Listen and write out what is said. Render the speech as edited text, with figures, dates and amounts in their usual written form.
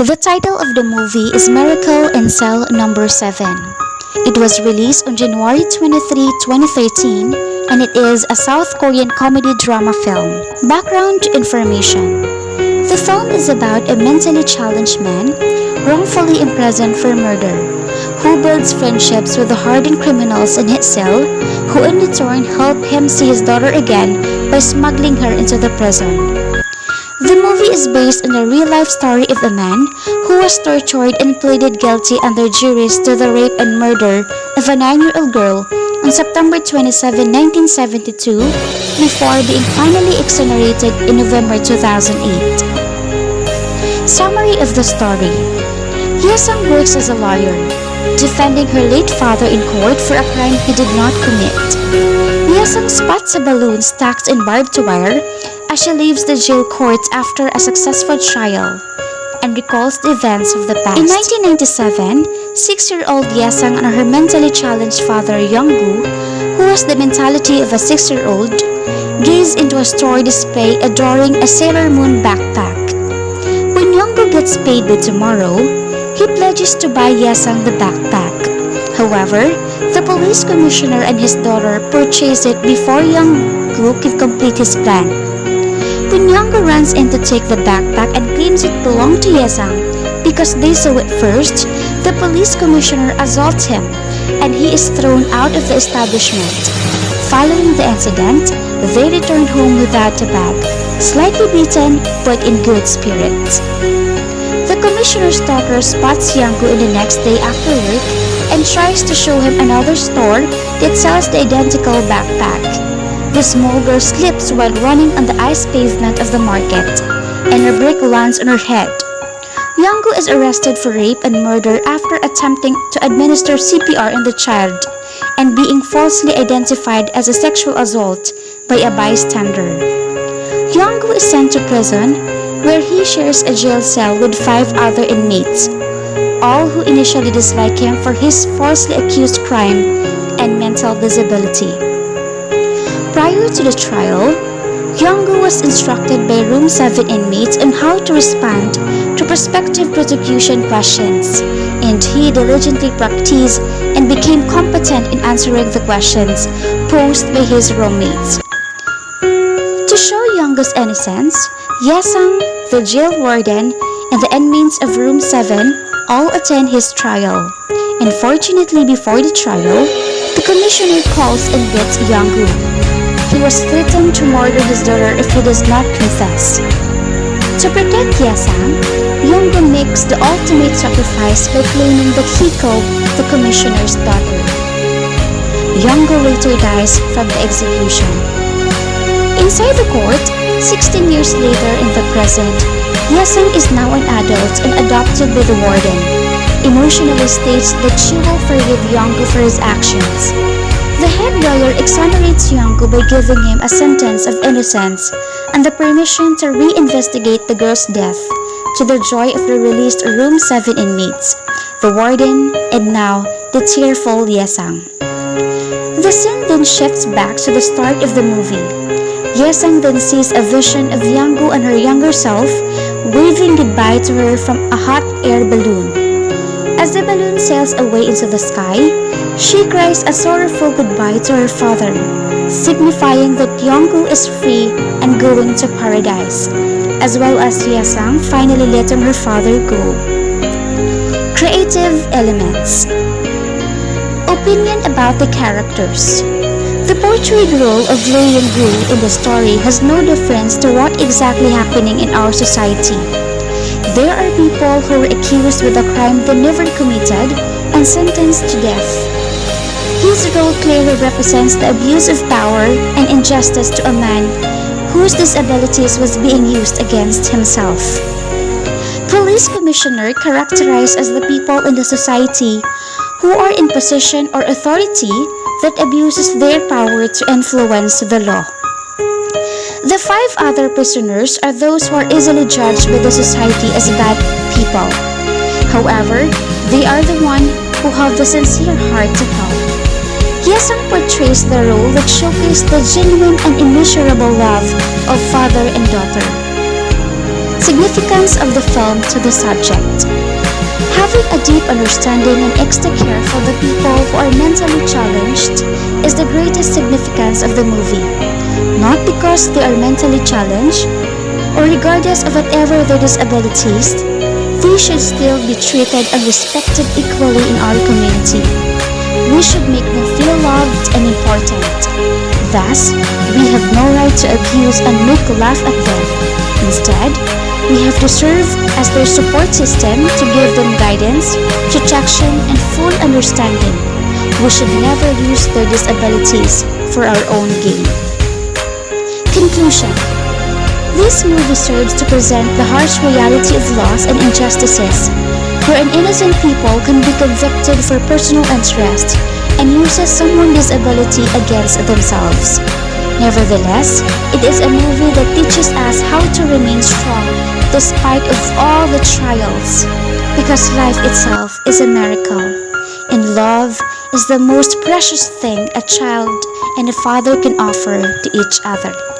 The title of the movie is Miracle in Cell Number 7. It was released on January 23, 2013, and it is a South Korean comedy drama film. Background information. The film is about a mentally challenged man wrongfully imprisoned for murder, who builds friendships with the hardened criminals in his cell, who in return help him see his daughter again by smuggling her into the prison. The movie is based on a real-life story of a man who was tortured and pleaded guilty under juries to the rape and murder of a 9-year-old girl on September 27, 1972, before being finally exonerated in November 2008. Summary of the story. Hyesung works as a lawyer, defending her late father in court for a crime he did not commit. Hyesung spots a balloon stacked in barbed wire as she leaves the jail courts after a successful trial and recalls the events of the past. In 1997, 6-year-old Hyesung and her mentally challenged father Young-gu, who has the mentality of a 6-year-old, gaze into a store display adoring a Sailor Moon backpack. When Young-gu gets paid by tomorrow, he pledges to buy Hyesung the backpack. However, the police commissioner and his daughter purchase it before Young-gu can complete his plan. When Young-gu runs in to take the backpack and claims it belonged to Hyesung because they saw it first, the police commissioner assaults him and he is thrown out of the establishment. Following the incident, they returned home without a bag, slightly beaten but in good spirits. The commissioner's daughter spots Young-gu the next day after work and tries to show him another store that sells the identical backpack. The small girl slips while running on the ice pavement of the market, and a brick lands on her head. Young-gu is arrested for rape and murder after attempting to administer CPR on the child and being falsely identified as a sexual assault by a bystander. Young-gu is sent to prison, where he shares a jail cell with 5 other inmates, all who initially dislike him for his falsely accused crime and mental disability. Prior to the trial, Young-gu was instructed by Room 7 inmates on how to respond to prospective prosecution questions, and he diligently practiced and became competent in answering the questions posed by his roommates. To show Young-gu's innocence, Hyesung, the jail warden, and the inmates of Room 7 all attend his trial. Unfortunately, before the trial, the commissioner calls and beats Young-gu. He was threatened to murder his daughter if he does not confess. To protect Hyesung, Young-gu makes the ultimate sacrifice by claiming that he killed the commissioner's daughter. Young-gu later dies from the execution. Inside the court, 16 years later in the present, Hyesung is now an adult and adopted by the warden. Emotionally states that she will forgive Young-gu for his actions. The head lawyer exonerates Young-gu by giving him a sentence of innocence and the permission to reinvestigate the girl's death, to the joy of the released Room 7 inmates, the warden, and now the tearful Hyesung. The scene then shifts back to the start of the movie. Hyesung then sees a vision of Young-gu and her younger self waving goodbye to her from a hot air balloon. As the balloon sails away into the sky, she cries a sorrowful goodbye to her father, signifying that Young-gu is free and going to paradise, as well as Hyesung finally letting her father go. Creative elements. Opinion about the characters. The portrayed role of Lee Young-gu in the story has no difference to what exactly happening in our society. There are people who are accused with a crime they never committed and sentenced to death. His role clearly represents the abuse of power and injustice to a man whose disabilities was being used against himself. Police commissioner characterized as the people in the society who are in position or authority that abuses their power to influence the law. The 5 other prisoners are those who are easily judged by the society as bad people. However, they are the ones who have the sincere heart to help. Hyesung portrays the role that showcased the genuine and immeasurable love of father and daughter. Significance of the film to the subject. Having a deep understanding and extra care for the people who are mentally challenged is the greatest significance of the movie. Not because they are mentally challenged, or regardless of whatever their disabilities, they should still be treated and respected equally in our community. We should make them feel loved and important. Thus, we have no right to abuse and make laugh at them. Instead, we have to serve as their support system to give them guidance, protection, and full understanding. We should never use their disabilities for our own gain. Conclusion. This movie serves to present the harsh reality of laws and injustices, wherein innocent people can be convicted for personal interest and uses someone's disability against themselves. Nevertheless, it is a movie that teaches us how to remain strong despite of all the trials, because life itself is a miracle, and love is the most precious thing a child and a father can offer to each other.